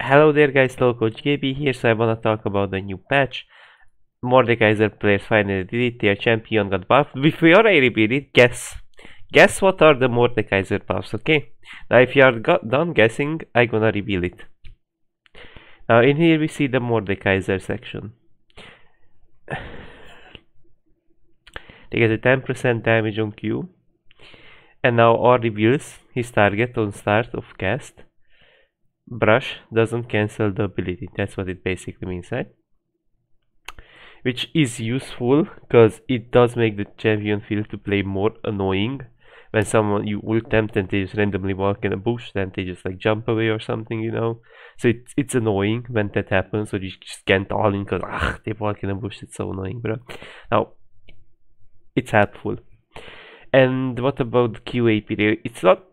Hello there guys, Coach KB here, so I wanna talk about the new patch. Mordekaiser players finally did it, their champion got buffed. Before I repeat it, guess what are the Mordekaiser buffs, okay? Now if you are done guessing, I gonna reveal it. Now in here we see the Mordekaiser section. They get a 10% damage on Q. And now R reveals his target on start of cast. Brush doesn't cancel the ability, that's what it basically means, right? Which is useful because it does make the champion feel to play more annoying. When someone you ult them and they just randomly walk in a bush, then they just like jump away or something, you know. So it's annoying when that happens, or you just can't all in because they walk in a bush. It's so annoying, bro. Now it's helpful. And what about the QAP? It's not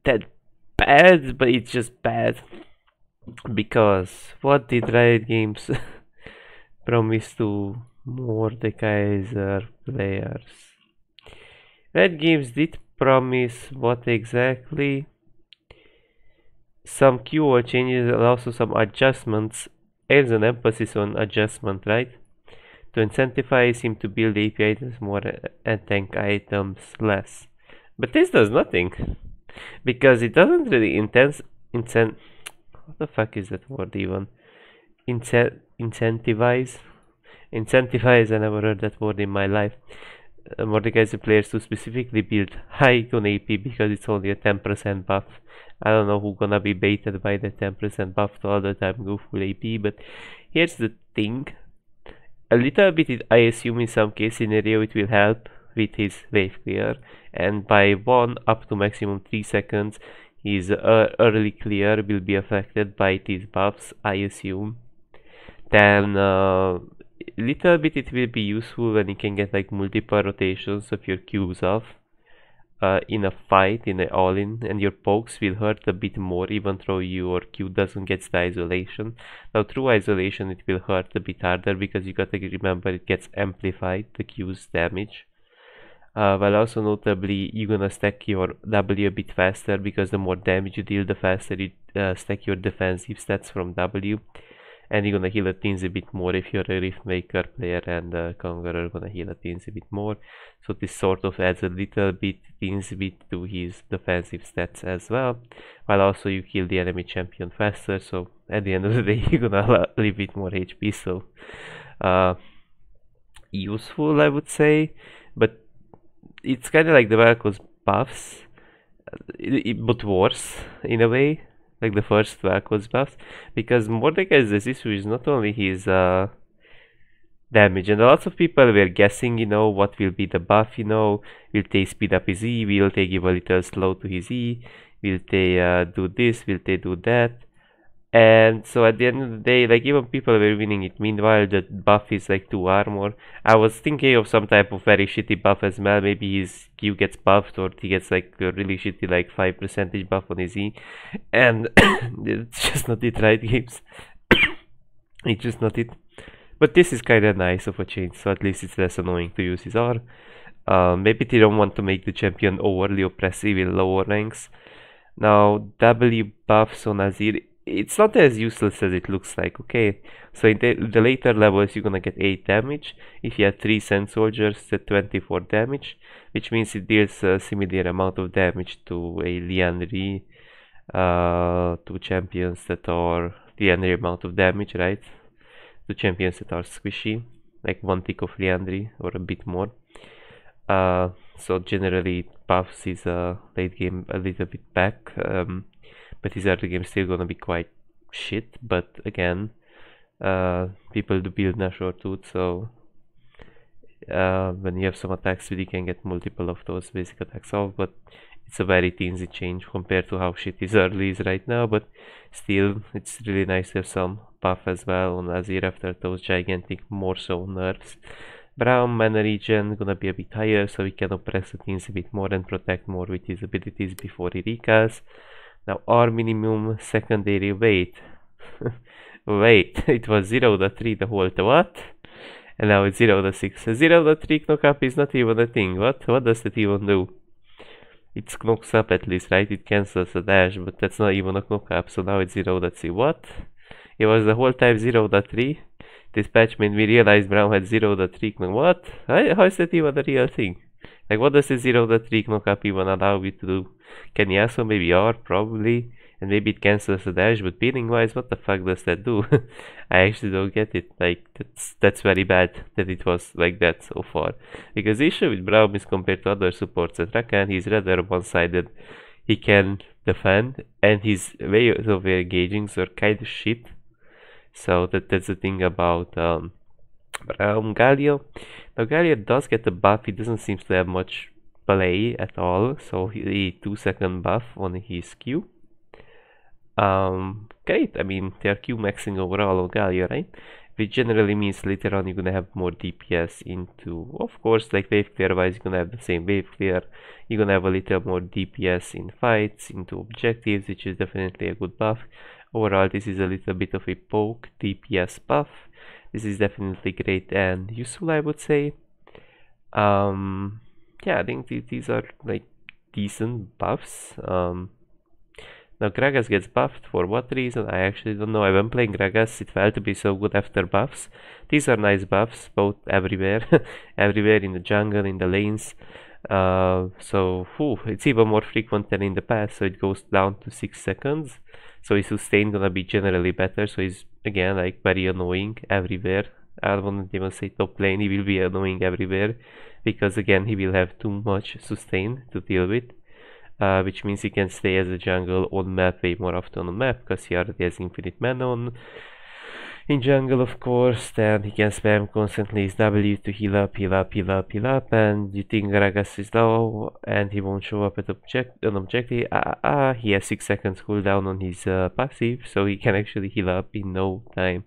that bad, but it's just bad because what did Riot Games promise to Mordekaiser players? Riot Games did promise what exactly? Some keyword changes and also some adjustments. There's an emphasis on adjustment, right? To incentivize him to build AP items more and tank items less. But this does nothing. Because it doesn't really what the fuck is that word even? Incentivize? Incentivize, I never heard that word in my life. Mordekaiser players to specifically build high on AP because it's only a 10% buff. I don't know who gonna be baited by the 10% buff to all the time go full AP, but here's the thing. A little bit, I assume in some case scenario it will help with his wave clear, and by 1 up to maximum 3 seconds his early clear will be affected by these buffs, I assume. Then little bit it will be useful when you can get like multiple rotations of your Qs off in a fight, in an all-in, and your pokes will hurt a bit more even though your Q doesn't get the isolation. Now through isolation it will hurt a bit harder because you gotta remember it gets amplified, the Q's damage. While also notably you're gonna stack your W a bit faster because the more damage you deal, the faster you stack your defensive stats from W. And you're gonna heal a teens a bit more if you're a Riftmaker player, and Conqueror gonna heal a teens a bit more. So this sort of adds a little bit teens bit to his defensive stats as well. While also you kill the enemy champion faster, so at the end of the day you're gonna leave with more HP, so useful I would say. But it's kinda like the Vel'Koz buffs, but worse in a way. Like the first Vel'Koz buffs, because Mordekaiser's issue is not only his damage, and lots of people were guessing, you know, what will be the buff, you know, will they speed up his E, will they give a little slow to his E, will they do this, will they do that, and so at the end of the day, like even people were winning it. Meanwhile, the buff is like 2 armor. I was thinking of some type of very shitty buff as well. Maybe his Q gets buffed, or he gets like a really shitty like 5% buff on his E, and it's just not it, right, Games? It's just not it. But this is kinda nice of a change, so at least it's less annoying to use his R. Maybe they don't want to make the champion overly oppressive in lower ranks. Now W buffs on Azir, it's not as useless as it looks like, okay? So in the later levels you're gonna get 8 damage. If you have 3 Sand Soldiers, that's 24 damage, which means it deals a similar amount of damage to a Liandry, to champions that are Liandry amount of damage, right? To champions that are squishy, like 1 tick of Liandry or a bit more. So generally buffs is late game a little bit back. But his early game still gonna be quite shit. But again, people do build Nashor too, so when you have some attacks with, you can get multiple of those basic attacks off. But it's a very teensy change compared to how shit his early is right now. But still, it's really nice to have some buff as well on Azir after those gigantic more so nerfs. Braum mana regen gonna be a bit higher, so we can oppress the teens a bit more and protect more with his abilities before he recalls. Now our minimum secondary weight. Wait, it was 0.3 the whole to what? And now it's 0.6. 0.3 knockup is not even a thing. What does that even do? It knocks up at least, right? It cancels a dash, but that's not even a knock up, so now it's 0.3. What? It was the whole time 0.3? This patch made me realize Braum had 0.3 knock. What? How is that even a real thing? Like, what does the 0.3 knock up even allow me to do? Can you also maybe R? Probably. And maybe it cancels the dash, but pinning wise, what the fuck does that do? I actually don't get it. Like, that's very bad that it was like that so far. Because the issue with Braum is compared to other supports at Rakan, he's rather one-sided. He can defend, and his ways of engaging are kind of shit. So that's the thing about Galio. Now Galio does get the buff, he doesn't seem to have much play at all, so he 2-second buff on his Q. Great, I mean, they're Q maxing overall on Galio, right? Which generally means later on you're gonna have more DPS into, of course, like wave clear wise, you're gonna have the same wave clear. You're gonna have a little more DPS in fights, into objectives, which is definitely a good buff. Overall, this is a little bit of a poke DPS buff. This is definitely great and useful, I would say. Yeah, I think these are like decent buffs. Now Gragas gets buffed, for what reason? I actually don't know. I've been playing Gragas, it felt to be so good after buffs. These are nice buffs, both everywhere. Everywhere in the jungle, in the lanes. So it's even more frequent than in the past, so it goes down to 6 seconds. So his sustain gonna be generally better, so he's again like very annoying everywhere. I wouldn't even say top lane, he will be annoying everywhere, because again he will have too much sustain to deal with. Which means he can stay as a jungle on map way more often on map, because he already has infinite mana on in jungle, of course. Then he can spam constantly his W to heal up, heal up, heal up, heal up, and you think Gragas is low and he won't show up at an objective. He has 6 seconds cooldown on his passive, so he can actually heal up in no time.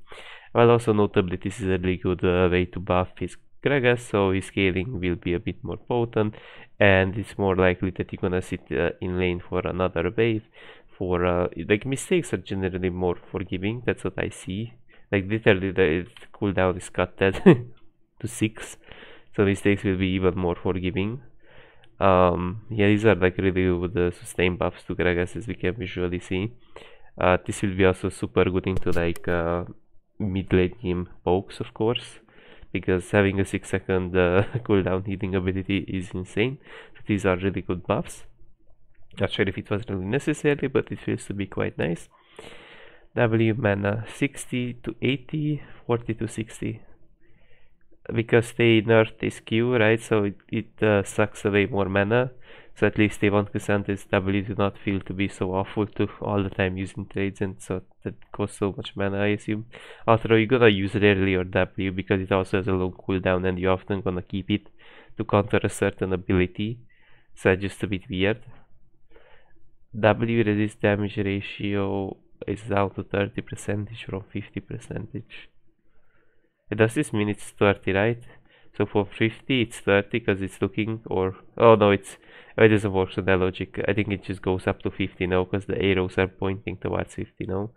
Well, also notably, this is a really good way to buff his Gragas, so his scaling will be a bit more potent, and it's more likely that you're gonna sit in lane for another wave. For like, mistakes are generally more forgiving, that's what I see. Like literally the cooldown is cut to 6, so mistakes will be even more forgiving. Yeah, these are like really good sustain buffs to Gragas, as we can visually see. This will be also super good into like mid-lane game pokes, of course, because having a 6 second cooldown healing ability is insane. So these are really good buffs. Not sure if it was really necessary, but it feels to be quite nice. W mana 60 to 80, 40 to 60. Because they nerfed this Q, right? So it sucks away more mana. So at least they want K'Sante's W to not feel to be so awful to all the time using trades, and so that costs so much mana, I assume. Although you're gonna use rarely your W because it also has a long cooldown and you're often gonna keep it to counter a certain ability. So it's just a bit weird. W resist damage ratio is down to 30% from 50%. Does this mean it's 30, right? So for 50 it's 30 because it's looking, or oh no, it doesn't work on that logic. I think it just goes up to 50 now because the arrows are pointing towards 50 now,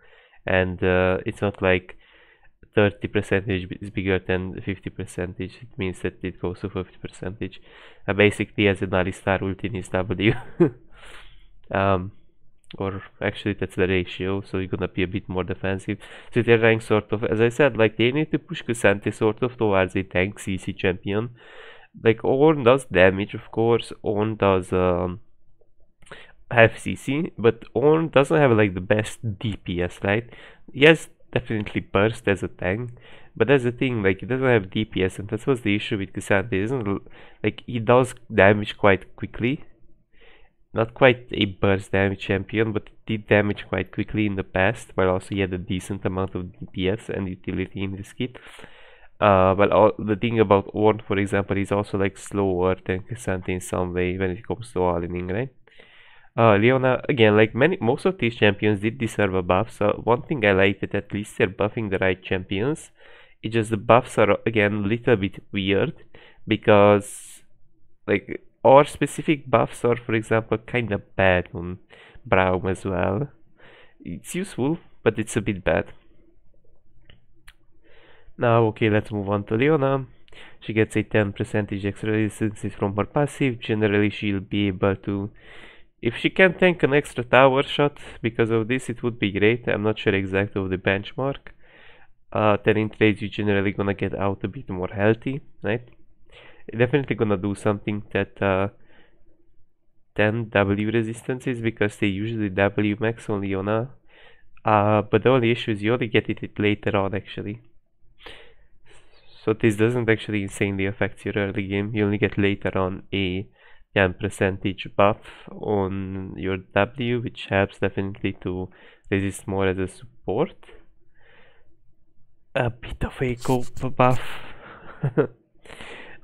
and it's not like 30% is bigger than 50%. It means that it goes to 50%. Basically has an Alistar ult in his W. Or actually that's the ratio, so you're gonna be a bit more defensive. So they're trying sort of, as I said, like they need to push K'Sante sort of towards a tank CC champion. Like Ornn does damage, of course, Ornn does have CC, but Ornn doesn't have like the best DPS, right? Yes, definitely burst as a tank, but that's the thing, like he doesn't have DPS, and that's what's the issue with K'Sante, isn't like he does damage quite quickly. Not quite a burst damage champion, but did damage quite quickly in the past, while also he had a decent amount of DPS and utility in his kit. But the thing about Ornn, for example, is also like slower than K'Sante in some way when it comes to all-inning, right? Leona, again, like most of these champions did deserve a buff, so one thing I like that at least they're buffing the right champions. It's just the buffs are, again, a little bit weird, because like our specific buffs are, for example, kind of bad on Braum as well. It's useful, but it's a bit bad. Now, okay, let's move on to Leona. She gets a 10% extra resistance from her passive. Generally, she'll be able to... If she can tank an extra tower shot because of this, it would be great. I'm not sure exactly of the benchmark. Then in trades, you're generally gonna get out a bit more healthy, right? Definitely gonna do something that 10 W resistances, because they usually W max on Leona. But the only issue is you only get it later on, actually. So this doesn't actually insanely affect your early game. You only get later on a 10% buff on your W, which helps definitely to resist more as a support. A bit of a cope buff.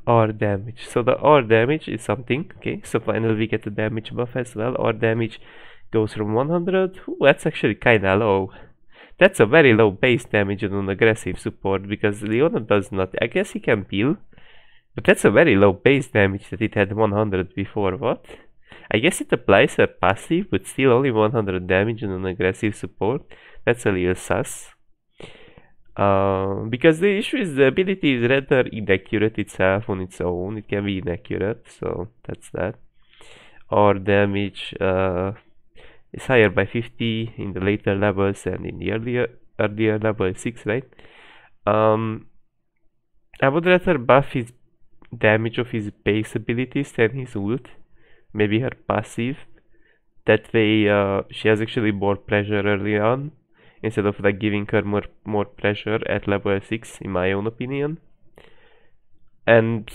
Or damage. So the or damage is something. Okay, so finally we get the damage buff as well. Or damage goes from 100. Ooh, that's actually kinda low. That's a very low base damage on an aggressive support, because Leona does not... I guess he can peel, but that's a very low base damage that it had 100 before. What? I guess it applies a passive, but still only 100 damage on an aggressive support. That's a little sus. Because the issue is the ability is rather inaccurate itself on its own. It can be inaccurate, so that's that. Or damage is higher by 50 in the later levels than in the earlier level 6, right? I would rather buff his damage of his base abilities than his ult. Maybe her passive. That way she has actually more pressure early on, instead of like giving her more pressure at level 6, in my own opinion. And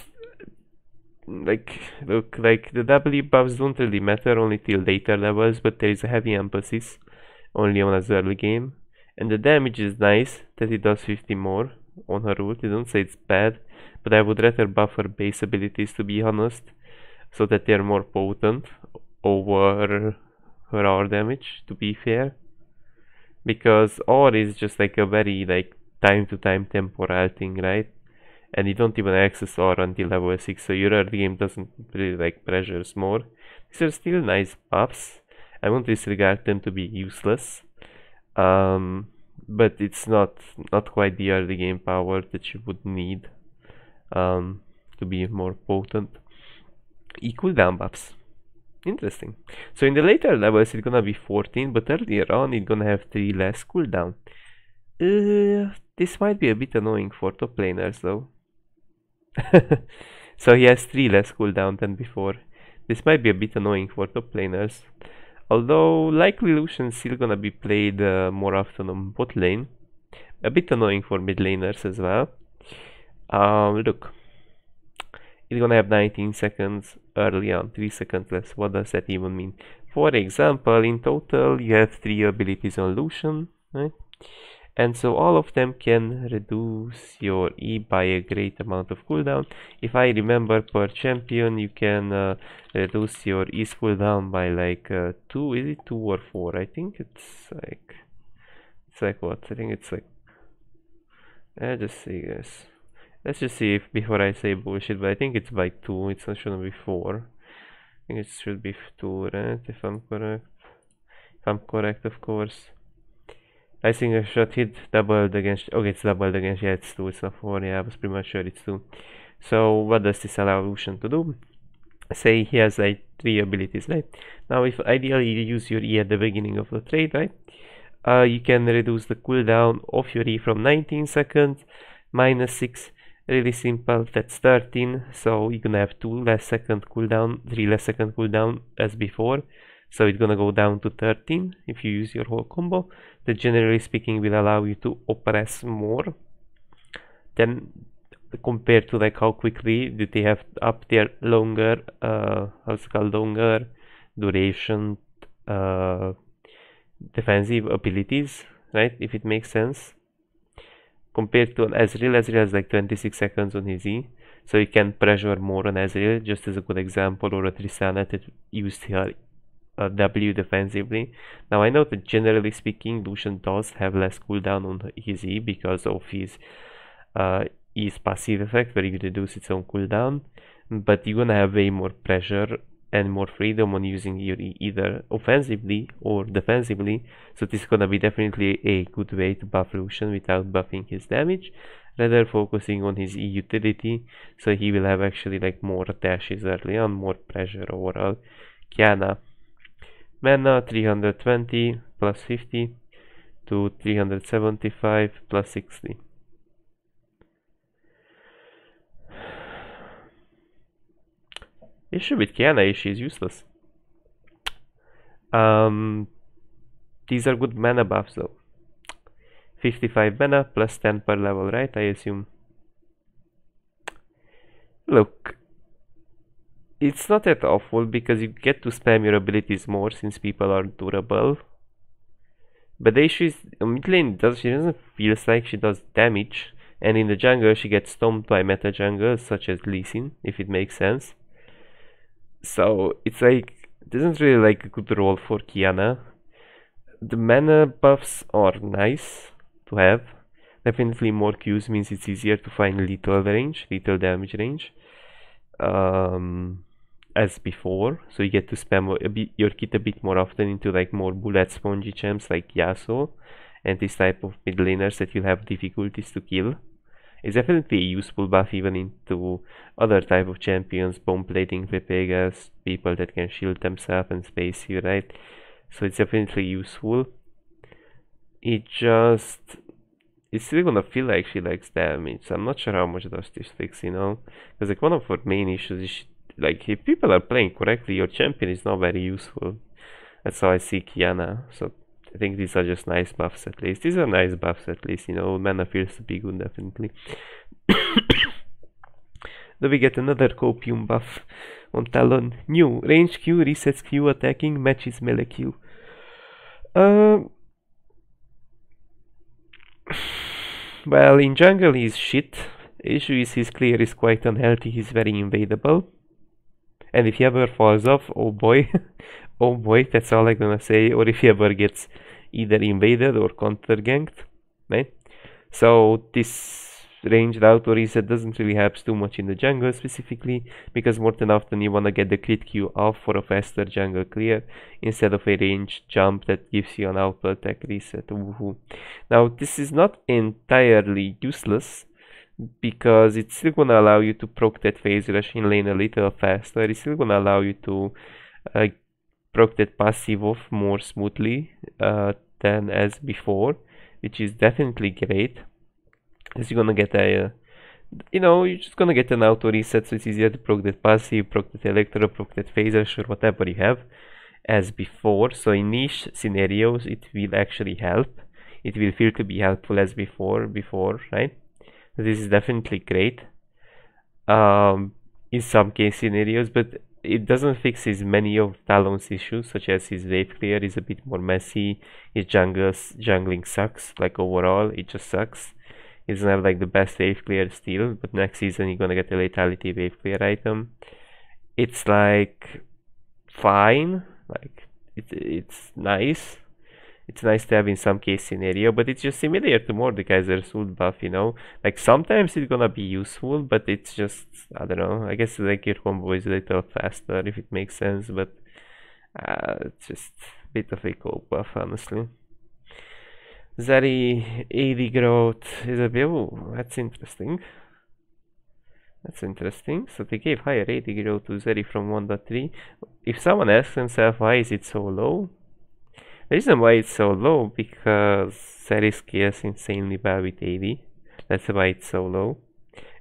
like, look, like the W buffs don't really matter only till later levels, but there is a heavy emphasis only on his early game. And the damage is nice that it does 50 more on her ult. I don't say it's bad, but I would rather buff her base abilities, to be honest, so that they're more potent over her R damage, to be fair. Because R is just like a very like time to time temporal thing, right? And you don't even access R until level 6, so your early game doesn't really like pressures more. These are still nice buffs. I won't disregard them to be useless. But it's not quite the early game power that you would need to be more potent. Cooldown buffs. Interesting. So in the later levels it's gonna be 14, but earlier on it's gonna have 3 less cooldown. This might be a bit annoying for top laners though. So he has 3 less cooldown than before. This might be a bit annoying for top laners. Although likely Lucian's still gonna be played more often on bot lane. A bit annoying for mid laners as well. Look. It's gonna have 19 seconds early on, 3 seconds less. What does that even mean? For example, in total you have 3 abilities on Lucian, right? And so all of them can reduce your E by a great amount of cooldown. If I remember, per champion you can reduce your E's cooldown by like 2, is it 2 or 4? I think it's like what? I think it's like, just see guys. Let's just see if before I say bullshit, but I think it's by 2, it shouldn't be 4. I think it should be 2, right? If I'm correct. If I'm correct, of course. I think a shot hit doubled against... Okay, it's doubled against... Yeah, it's 2, it's not 4. Yeah, I was pretty much sure it's 2. So, what does this allow Lucian to do? Say he has like 3 abilities, right? Now, if ideally you use your E at the beginning of the trade, right? You can reduce the cooldown of your E from 19 seconds minus 6. Really simple, that's 13, so you're gonna have 2 less second cooldown, 3 less second cooldown as before, so it's gonna go down to 13 if you use your whole combo. That generally speaking will allow you to oppress more than compared to like how quickly do they have up their longer, how's it called, longer duration defensive abilities, right, if it makes sense. Compared to an Ezreal has like 26 seconds on his E, so you can pressure more on Ezreal, just as a good example, or a Tristana that used her W defensively. Now I know that generally speaking Lucian does have less cooldown on his E because of his E's passive effect, where you reduce its own cooldown, but you're gonna have way more pressure and more freedom on using your E either offensively or defensively, so this is gonna be definitely a good way to buff Lucian without buffing his damage. rather focusing on his utility, so he will have actually like more dashes early on, more pressure overall. Kiana, mana 320 plus 50 to 375 plus 60. Issue with Kiana is she's useless. These are good mana buffs though. 55 mana plus 10 per level, right? I assume. Look, it's not that awful because you get to spam your abilities more since people are durable. But the issue is, mid lane she doesn't feel like she does damage, and in the jungle she gets stomped by meta jungles such as Lee Sin, if it makes sense. So it's like, it isn't really like a good role for Kiana. The mana buffs are nice to have. Definitely more Qs means it's easier to find lethal damage range. As before, so you get to spam your kit a bit more often into like more bullet spongy champs like Yasuo and this type of mid laners that you'll have difficulties to kill. It's definitely a useful buff even into other type of champions, bomb plating, Pepegas, people that can shield themselves and space you, right? So it's definitely useful. It's still gonna feel like she likes damage. I'm not sure how much does this fix, you know? Because like one of her main issues is like if people are playing correctly, your champion is not very useful. That's how I see Kiana. So I think these are just nice buffs at least. These are nice buffs at least, you know. Mana feels to be good definitely. Then we get another copium buff on Talon. New range Q, resets Q, attacking, matches melee Q. Well, in jungle he's shit. Issue is his clear is quite unhealthy, he's very invadable. And if he ever falls off, oh boy, oh boy, that's all I'm gonna say. Or if he ever gets either invaded or counter ganked, right? So this ranged auto reset doesn't really help too much in the jungle specifically, because more than often you wanna get the crit Q off for a faster jungle clear instead of a ranged jump that gives you an auto attack reset. Woohoo. Now this is not entirely useless, because it's still gonna allow you to proc that phase rush in lane a little faster. It's still gonna allow you to proc that passive off more smoothly than as before, which is definitely great. As you're gonna get a you're just gonna get an auto reset, so it's easier to proc that passive, proc that electro, proc that phase rush, or whatever you have as before. So in niche scenarios it will actually help. It will feel to be helpful as before, right? This is definitely great in some case scenarios, but it doesn't fix as many of Talon's issues, such as his wave clear is a bit more messy, his jungling sucks, like overall it just sucks. He doesn't have like the best wave clear still, but next season you're gonna get a lethality wave clear item. It's like fine, like it's nice. It's nice to have in some case scenario, but it's just similar to Mordekaiser's ult buff, you know? Like sometimes it's gonna be useful, but it's just, I don't know, I guess like your combo is a little faster if it makes sense, but it's just a bit of a cope buff, honestly. Zeri AD growth is a bit, oh, that's interesting. That's interesting. So they gave higher AD growth to Zeri from 1.3. If someone asks themselves why is it so low, the reason why it's so low because Zeri scales insanely well with AD. That's why it's so low.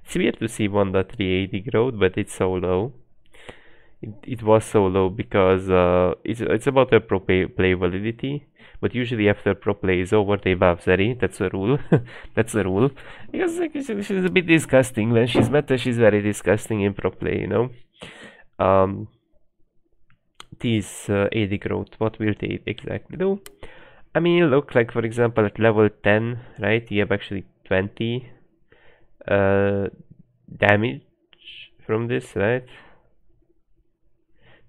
It's weird to see 1.3 AD growth, but it's so low. It was so low because it's about the pro play validity. But usually after pro play is over, they buff Zeri. That's a rule. That's a rule. Because like, she's a bit disgusting. When she's meta, she's very disgusting in pro play, you know. This AD growth, what will they exactly do? I mean, look, like for example at level 10, right, you have actually 20 damage from this, right?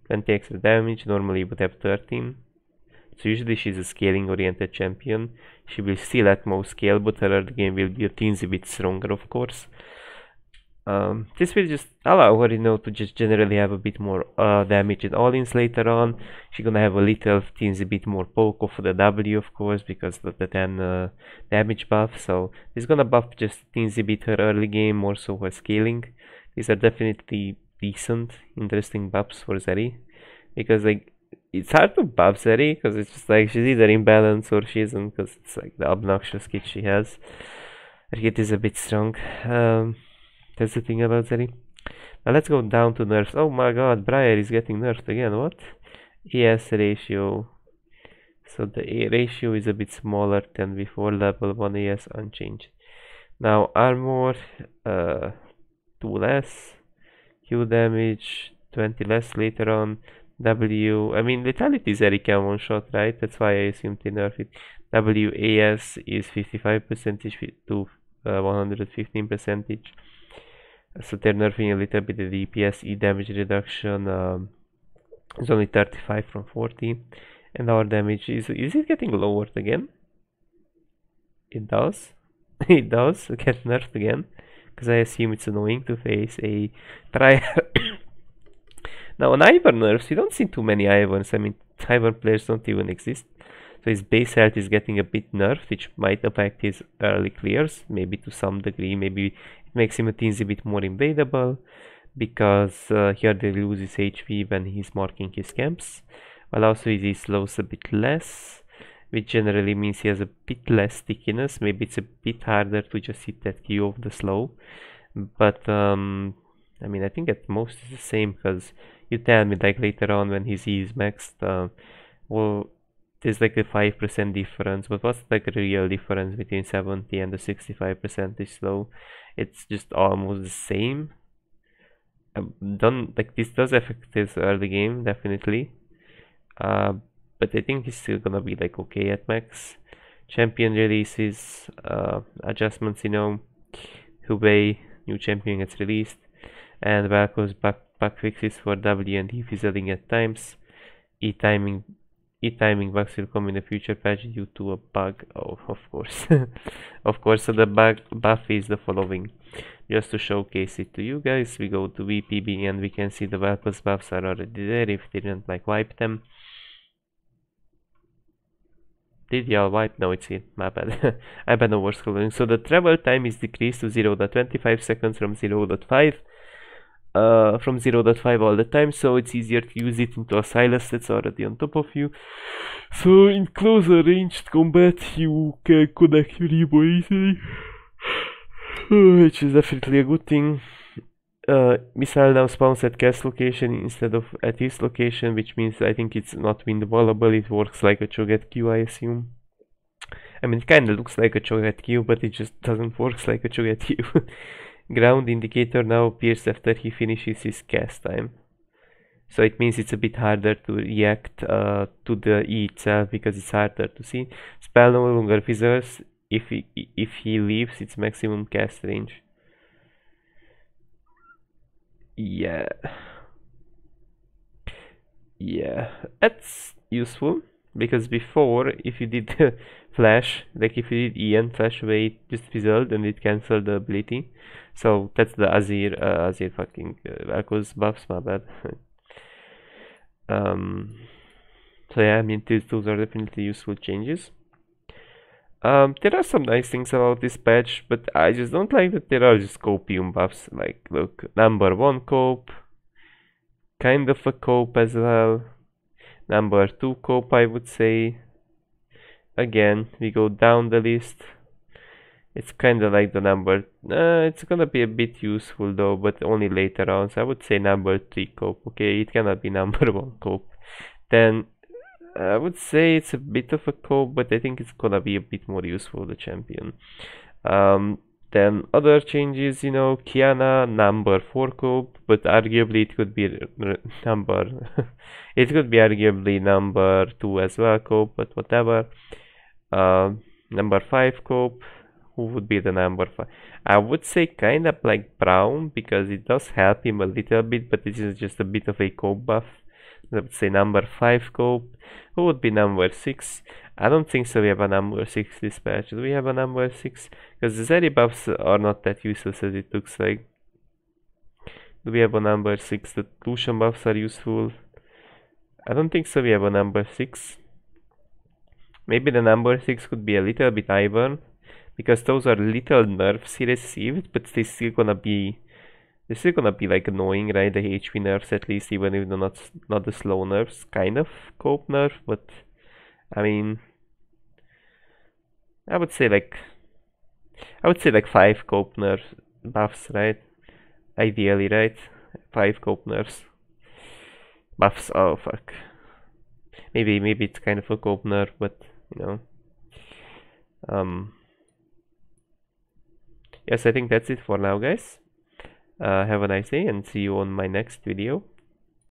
20 extra damage, normally you would have 13. So usually she's a scaling oriented champion. She will still at most scale, but her early game will be a teensy bit stronger, of course. This will just allow her, to just generally have a bit more damage in all-ins later on. She's gonna have a little teensy bit more poke of the W, of course, because of the 10 damage buff. So it's gonna buff just teensy bit her early game, more so her scaling. These are definitely decent, interesting buffs for Zeri, because like it's hard to buff Zeri because it's just like she's either imbalanced or she isn't, because it's like the obnoxious kit she has. Her kit is a bit strong. That's the thing about Zeri. Now let's go down to nerfs. Oh my god, Briar is getting nerfed again. What? ES ratio. So the A ratio is a bit smaller than before. Level 1 ES unchanged. Now armor, 2 less. Q damage, 20 less later on. W, I mean lethality Zeri can one shot, right? That's why I assumed they nerfed it. WAS is 55% to 115%. So they're nerfing a little bit the DPS. E damage reduction is only 35 from 40, and our damage is it getting lowered again? It does. It does get nerfed again, because I assume it's annoying to face a try. Now on Ivern nerfs, you don't see too many Iverns. I mean, Ivern players don't even exist. So his base health is getting a bit nerfed, which might affect his early clears, maybe to some degree. Maybe it makes him a teensy bit more invadable, because he hardly loses HP when he's marking his camps. While also he slows a bit less, which generally means he has a bit less stickiness. Maybe it's a bit harder to just hit that Q of the slow. But I mean, I think at most it's the same, because you tell me like later on when his E is maxed, well, there's like a 5% difference, but what's like the real difference between 70 and the 65% is slow? It's just almost the same. Don't like this does affect his early game definitely, but I think he's still gonna be like okay at max. Champion releases, adjustments, Hubei, new champion gets released, and Valko's bug fixes for W and E fizzling at times. E-timing bugs will come in the future patch due to a bug. Oh, of course. Of course, so the buff is the following. Just to showcase it to you guys, we go to VPB and we can see the Valko's buffs are already there if they didn't like wipe them. Did y'all wipe? No, it's here. My bad. I bad overscrolling. So the travel time is decreased to 0.25 seconds from 0.5. From 0.5 all the time, so it's easier to use it into a Sylas that's already on top of you. So in closer ranged combat you can connect your Rebo easily, which is definitely a good thing. Missile now spawns at cast location instead of at his location, which means I think it's not wind wallable. It works like a Cho'Gath Q, I assume. I mean, it kinda looks like a Cho'Gath Q, but it just doesn't work like a Cho'Gath Q. Ground indicator now appears after he finishes his cast time. So it means it's a bit harder to react to the E itself, because it's harder to see. Spell no longer fizzles if he leaves its maximum cast range. Yeah, that's useful, because before if you did flash, like if you did E and flash away, it just fizzled and it cancelled the ability. So that's the Azir fucking Valko's buffs, my bad. So yeah, I mean those are definitely useful changes. There are some nice things about this patch, but I just don't like that there are just copium buffs. Like, look, number 1 cope, kind of a cope as well, number 2 cope I would say. Again, we go down the list. It's kind of like the number, it's gonna be a bit useful though, but only later on, so I would say number 3 cope, okay, it cannot be number 1 cope. Then I would say it's a bit of a cope, but I think it's gonna be a bit more useful, the champion. Then other changes, Kiana, number 4 cope, but arguably it could be number it could be arguably number 2 as well cope, but whatever. Number 5 cope, who would be the number 5? I would say kind of like Brown, because it does help him a little bit, but this is just a bit of a cope buff. I would say number 5 cope. Who would be number 6? I don't think so we have a number 6 this patch. Do we have a number 6? Because the Zeri buffs are not that useless as it looks like. Do we have a number 6 that Lucian buffs are useful? I don't think so. We have a number 6. Maybe the number 6 could be a little bit Ivern, because those are little nerfs he received, but they're still gonna be like annoying, right? The HP nerfs at least, even if they're not the slow nerfs. Kind of cope nerf, but I mean, I would say like 5 cope nerf buffs, right? Ideally, right? 5 cope nerfs. Buffs, oh fuck. Maybe it's kind of a cope nerf, but you know. Yes, I think that's it for now, guys. Have a nice day and see you on my next video.